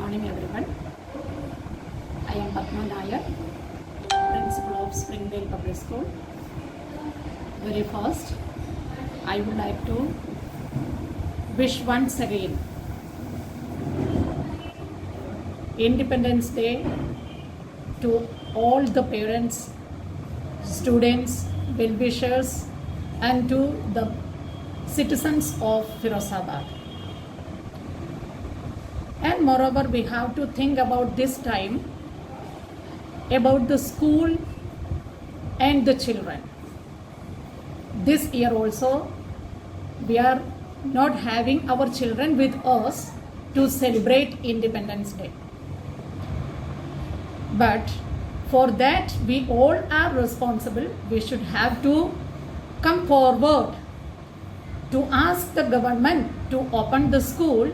morning everyone. I am Padma Nair, Principal of Springdale Public School. Very first, I would like to wish once again Independence Day to all the parents, students, well-wishers and to the citizens of Firozabad. And moreover, we have to think about this time about the school and the children. This year also, we are not having our children with us to celebrate Independence Day. But for that, we all are responsible. We should have to come forward to ask the government to open the school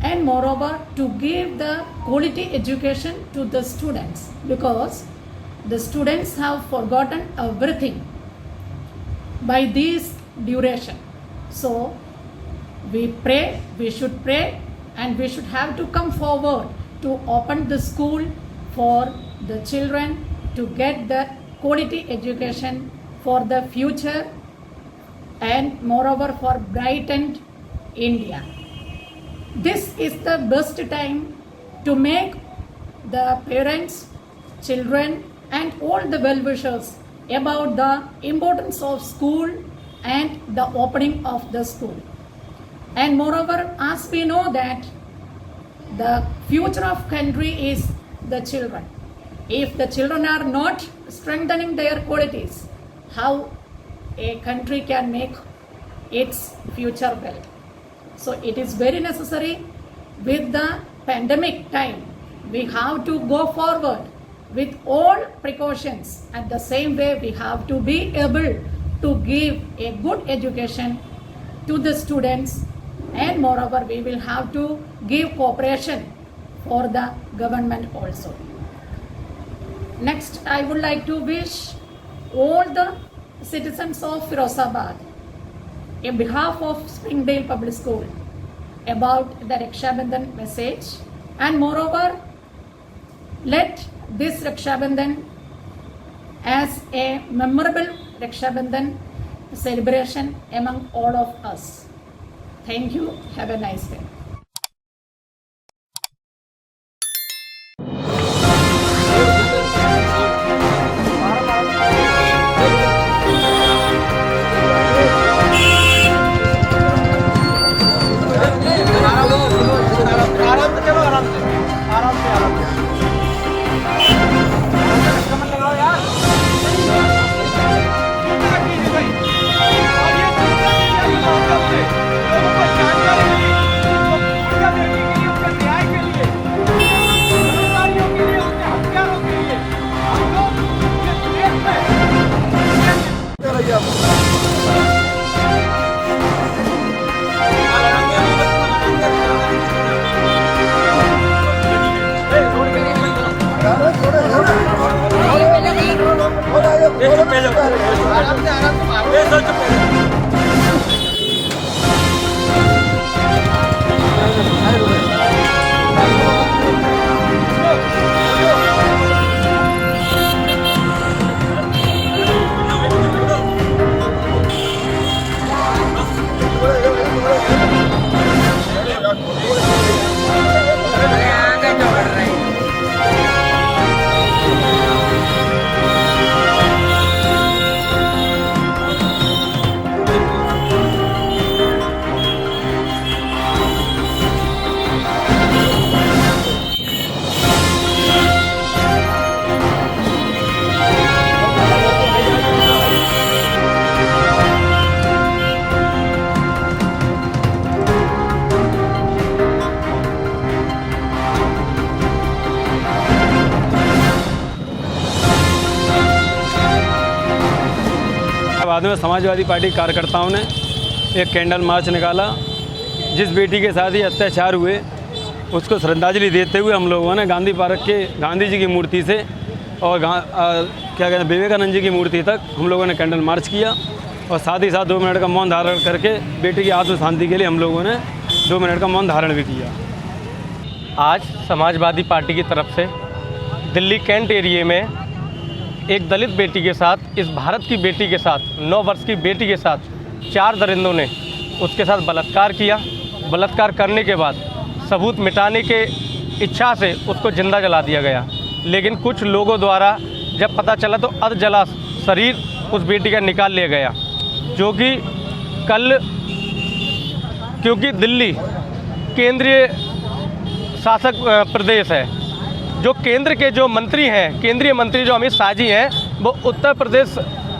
and moreover to give the quality education to the students, because the students have forgotten everything by this duration. So we should pray and we should have to come forward to open the school for the children to get the quality education for the future and moreover for brightened India. This is the best time to make the parents, children and all the well-wishers about the importance of school and the opening of the school. And moreover, as we know that the future of country is the children. If the children are not strengthening their qualities, how a country can make its future well? So it is very necessary with the pandemic time. We have to go forward with all precautions. At the same way, we have to be able to give a good education to the students, and moreover, we will have to give cooperation for the government also. Next, I would like to wish all the citizens of Firozabad, on behalf of Springdale Public School, about the Raksha Bandhan message, and moreover, let this Raksha Bandhan as a memorable Raksha Bandhan celebration among all of us. Thank you. Have a nice day. बाद में Samajwadi party कार्यकर्ताओं ने एक candle march निकाला। जिस बेटी के साथ ही अत्याचार हुए उसको श्रद्धांजलि देते हुए हम लोगों ने गांधी पार्क के गांधी जी की मूर्ति से और क्या कहते हैं विवेकानंद जी की मूर्ति तक हम लोगों ने कैंडल मार्च किया और साथ ही साथ 2 मिनट का मौन धारण करके बेटी की आत्म शांति के लिए हम लोगों ने 2 मिनट का मौन धारण भी किया। आज समाजवादी पार्टी की तरफ से दिल्ली कैंट एरिया में एक दलित बेटी के साथ, इस भारत की बेटी के साथ, 9 वर्ष की बेटी के साथ 4 दरिंदों ने उसके साथ बलात्कार किया। बलात्कार करने के बाद सबूत मिटाने के इच्छा से उसको जिंदा जला दिया गया। लेकिन कुछ लोगों द्वारा जब पता चला तो अध जला शरीर उस बेटी का निकाल लिया गया, जो कि कल, क्योंकि दिल्ली केंद्रीय शासक प्रदेश है, जो केंद्र के जो मंत्री हैं, केंद्रीय मंत्री जो अमित शाह जी हैं, वो उत्तर प्रदेश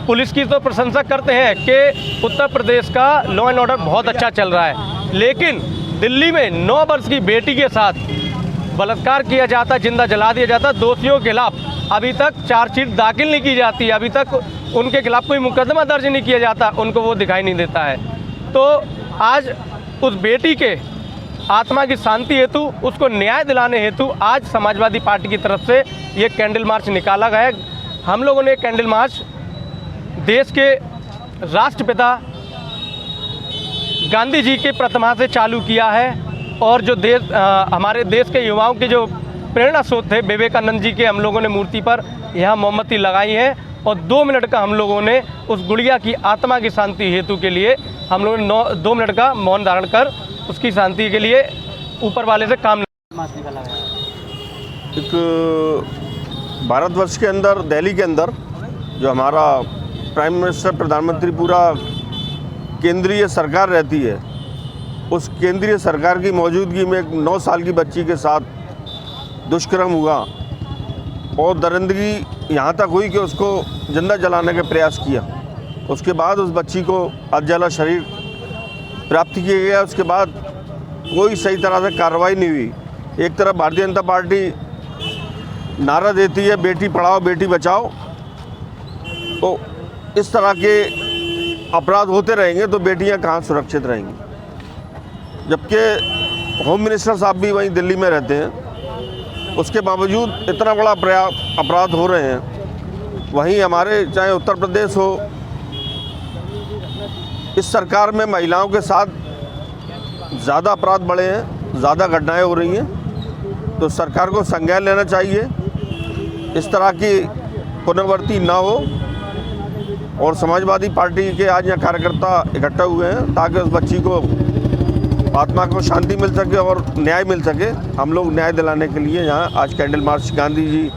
पुलिस की तो प्रशंसा करते हैं कि उत्तर प्रदेश का लॉ एंड ऑर्डर बहुत अच्छा चल रहा है, लेकिन दिल्ली में 9 वर्ष की बेटी के साथ बलात्कार किया जाता, जिंदा जला दिया जाता। दोषियों के खिलाफ अभी तक चार्जशीट दाखिल नहीं की जाती, अभी तक उनके खिलाफ कोई मुकदमा दर्ज नहीं किया जाता, उनको वो दिखाई नहीं देता है। तो आज उस बेटी के आत्मा की शांति हेतु, उसको न्याय दिलाने हेतु आज समाजवादी पार्टी की तरफ से ये कैंडल मार्च निकाला गया है। हम लोगों ने कैंडल मार्च देश के राष्ट्रपिता गांधी जी के प्रतिमा से चालू किया है, और जो हमारे देश के युवाओं के जो प्रेरणा स्रोत थे विवेकानंद जी के, हम लोगों ने मूर्ति पर यहाँ मोमबत्ती लगाई है, और 2 मिनट का हम लोगों ने उस गुड़िया की आत्मा की शांति हेतु के लिए हम लोगों ने 2 मिनट का मौन धारण कर उसकी शांति के लिए ऊपर वाले से काम निकाला गया। एक भारतवर्ष के अंदर, दिल्ली के अंदर जो हमारा प्राइम मिनिस्टर, प्रधानमंत्री, पूरा केंद्रीय सरकार रहती है, उस केंद्रीय सरकार की मौजूदगी में एक 9 साल की बच्ची के साथ दुष्कर्म हुआ, और दरिंदगी यहाँ तक हुई कि उसको जिंदा जलाने का प्रयास किया। उसके बाद उस बच्ची को अधजला शरीर प्राप्त किया गया। उसके बाद कोई सही तरह से कार्रवाई नहीं हुई। एक तरफ भारतीय जनता पार्टी नारा देती है बेटी पढ़ाओ बेटी बचाओ, तो इस तरह के अपराध होते रहेंगे तो बेटियां कहाँ सुरक्षित रहेंगी। जबकि होम मिनिस्टर साहब भी वहीं दिल्ली में रहते हैं, उसके बावजूद इतना बड़ा अपराध हो रहे हैं। वहीं हमारे चाहे उत्तर प्रदेश हो, इस सरकार में महिलाओं के साथ ज़्यादा अपराध बढ़े हैं, ज़्यादा घटनाएं हो रही हैं, तो सरकार को संज्ञान लेना चाहिए, इस तरह की पुनरावृत्ति ना हो। और समाजवादी पार्टी के आज यहाँ कार्यकर्ता इकट्ठा हुए हैं ताकि उस बच्ची को, आत्मा को शांति मिल सके और न्याय मिल सके। हम लोग न्याय दिलाने के लिए यहाँ आज कैंडल मार्च गांधी जी,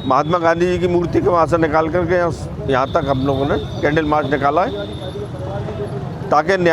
महात्मा गांधी जी की मूर्ति के वहाँ से निकाल करके यहाँ तक हम लोगों ने कैंडल मार्च निकाला है ताकि